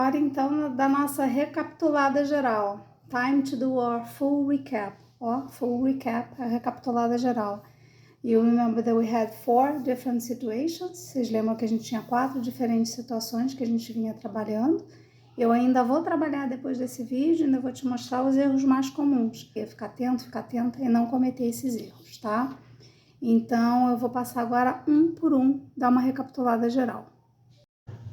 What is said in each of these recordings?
Hora então da nossa recapitulada geral. Time to do our full recap. Full recap, a recapitulada geral. You remember that we had 4 different situations. Vocês lembram que a gente tinha 4 diferentes situações que a gente vinha trabalhando. Eu ainda vou trabalhar depois desse vídeo, ainda vou te mostrar os erros mais comuns. Ficar atenta e não cometer esses erros, tá? Então, eu vou passar agora um por um, dar uma recapitulada geral.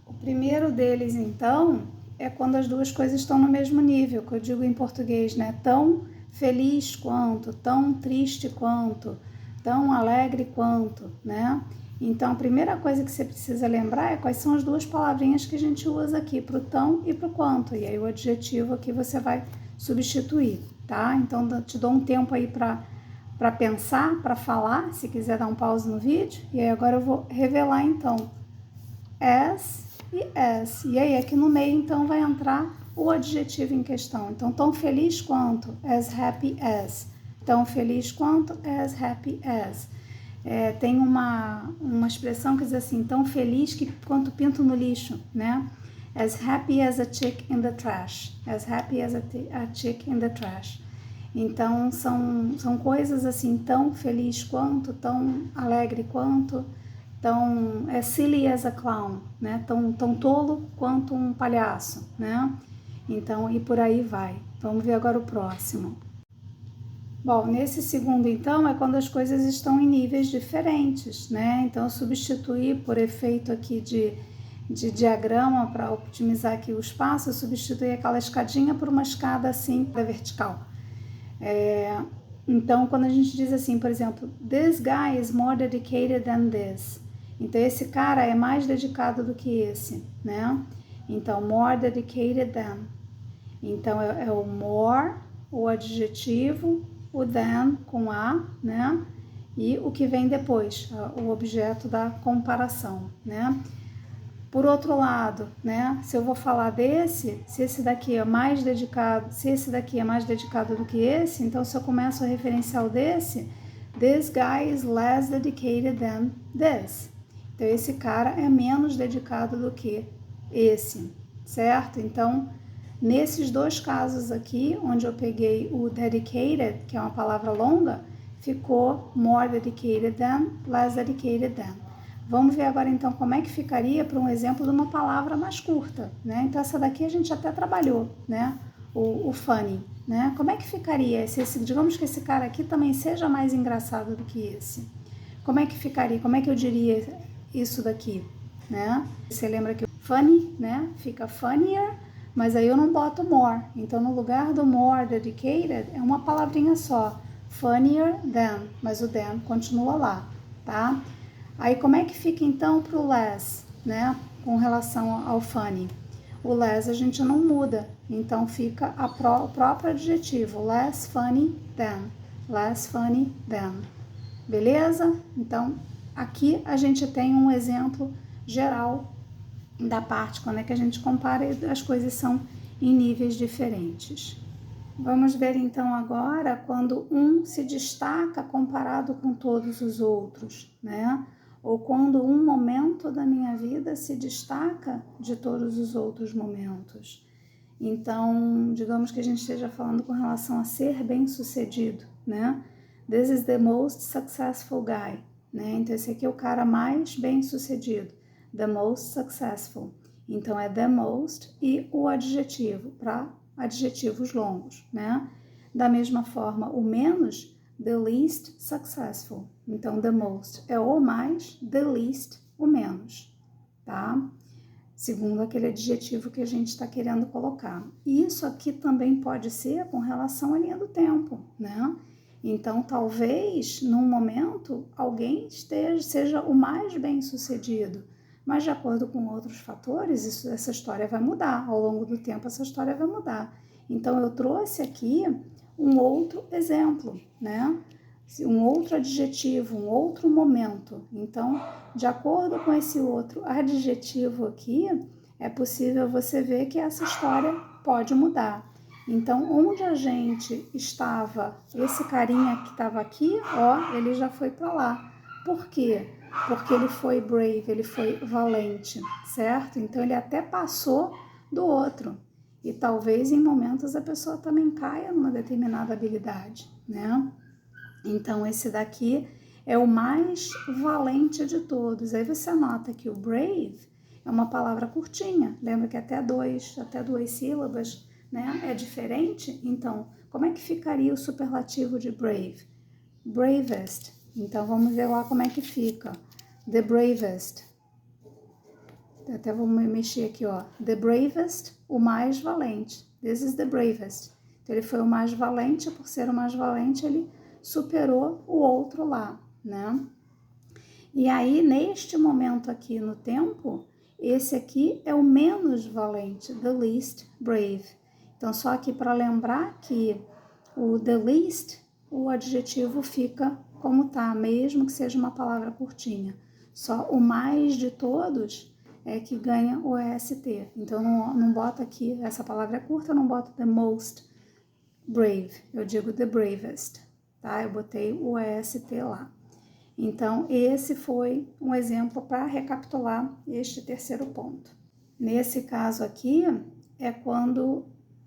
O primeiro deles, então, é quando as duas coisas estão no mesmo nível, que eu digo em português, né? Tão feliz quanto, tão triste quanto, tão alegre quanto, né? Então, a primeira coisa que você precisa lembrar é quais são as duas palavrinhas que a gente usa aqui, pro tão e pro quanto. E aí o adjetivo aqui você vai substituir, tá? Então, te dou um tempo aí para pensar, para falar, se quiser dar um pause no vídeo. E aí agora eu vou revelar, então, as e as. E aí aqui no meio, então, vai entrar o adjetivo em questão. Então, tão feliz quanto, as happy as. Tão feliz quanto, as happy as. Tem uma expressão que diz assim, tão feliz quanto pinto no lixo, né? As happy as a chick in the trash. As happy as a chick in the trash. Então, são coisas assim, tão feliz quanto, tão alegre quanto, tão silly as a clown, né? Tão tolo quanto um palhaço, né? Então, e por aí vai. Vamos ver agora o próximo. Bom, nesse segundo, então, é quando as coisas estão em níveis diferentes, né? Então, substituir por efeito aqui de diagrama, para otimizar aqui o espaço, substituir aquela escadinha por uma escada assim, vertical. Então, quando a gente diz assim, por exemplo, this guy is more dedicated than this. Então, esse cara é mais dedicado do que esse, né? Então, more dedicated than. Então, é o more, o adjetivo, o than com a, né? E o que vem depois, o objeto da comparação, né? Por outro lado, né? Se eu vou falar desse, se esse daqui é mais dedicado, se esse daqui é mais dedicado do que esse, então se eu começo a referenciar o desse, this guy is less dedicated than this. Então esse cara é menos dedicado do que esse, certo? Então, nesses dois casos aqui, onde eu peguei o dedicated, que é uma palavra longa, ficou more dedicated than, less dedicated than. Vamos ver agora, então, como é que ficaria para um exemplo de uma palavra mais curta, né? Então, essa daqui a gente até trabalhou, né? O funny, né? Como é que ficaria digamos que esse cara aqui também seja mais engraçado do que esse? Como é que ficaria? Como é que eu diria isso daqui, né? Você lembra que o funny, né? Fica funnier, mas aí eu não boto more. Então, no lugar do more dedicated, é uma palavrinha só. Funnier than, mas o than continua lá, tá? Aí, como é que fica, então, para o less, né? Com relação ao funny. O less a gente não muda, então fica o próprio adjetivo. Less funny than. Less funny than. Beleza? Então, aqui a gente tem um exemplo geral da parte quando é que a gente compara e as coisas são em níveis diferentes. Vamos ver então agora quando um se destaca comparado com todos os outros, né? Ou quando um momento da minha vida se destaca de todos os outros momentos. Então, digamos que a gente esteja falando com relação a ser bem-sucedido, né? This is the most successful guy, né? Então, esse aqui é o cara mais bem-sucedido. The most successful. Então, é the most e o adjetivo, para adjetivos longos, né? Da mesma forma, o menos, the least successful. Então, the most é o mais, the least, o menos, tá? Segundo aquele adjetivo que a gente está querendo colocar. E isso aqui também pode ser com relação à linha do tempo, né? Então, talvez, num momento, alguém seja o mais bem-sucedido, mas de acordo com outros fatores, essa história vai mudar. Ao longo do tempo, essa história vai mudar. Então, eu trouxe aqui um outro exemplo, né? Um outro adjetivo, um outro momento. Então, de acordo com esse outro adjetivo aqui, é possível você ver que essa história pode mudar. Então, onde a gente estava, esse carinha que estava aqui, ó, ele já foi para lá. Por quê? Porque ele foi brave, ele foi valente, certo? Então, ele até passou do outro. E talvez em momentos a pessoa também caia numa determinada habilidade, né? Então esse daqui é o mais valente de todos. Aí você nota que o brave é uma palavra curtinha. Lembra que até duas sílabas, né? É diferente? Então, como é que ficaria o superlativo de brave? Bravest. Então vamos ver lá como é que fica. The bravest. Até vou mexer aqui, ó. The bravest, o mais valente. This is the bravest. Então ele foi o mais valente, por ser o mais valente, ele superou o outro lá, né? E aí, neste momento aqui no tempo, esse aqui é o menos valente, the least brave. Então, só aqui para lembrar que o the least, o adjetivo fica como tá, mesmo que seja uma palavra curtinha. Só o mais de todos é que ganha o EST. Então, não bota aqui, essa palavra é curta, eu não boto the most brave, eu digo the bravest, tá? Eu botei o EST lá. Então, esse foi um exemplo para recapitular este terceiro ponto. Nesse caso aqui, é quando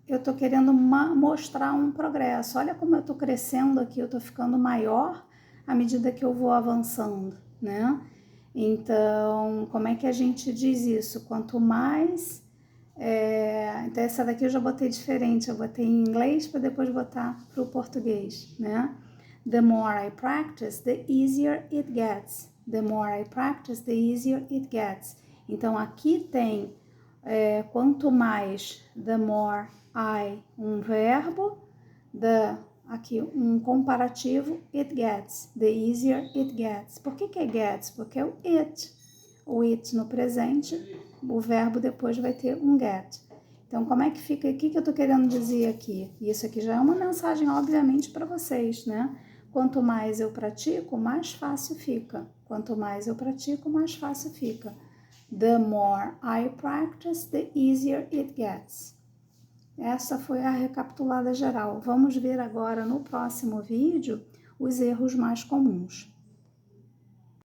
eu estou querendo mostrar um progresso. Olha como eu estou crescendo aqui, eu estou ficando maior à medida que eu vou avançando, né? Então, como é que a gente diz isso? Quanto mais... então, essa daqui eu já botei diferente, eu botei em inglês para depois botar para o português, né? The more I practice, the easier it gets. The more I practice, the easier it gets. Então, aqui tem quanto mais, the more I, um verbo, aqui um comparativo, it gets, the easier it gets. Por que é gets? Porque é o it no presente, o verbo depois vai ter um get. Então, como é que fica? O que eu tô querendo dizer aqui? Isso aqui já é uma mensagem, obviamente, para vocês, né? Quanto mais eu pratico, mais fácil fica. Quanto mais eu pratico, mais fácil fica. The more I practice, the easier it gets. Essa foi a recapitulada geral. Vamos ver agora no próximo vídeo os erros mais comuns.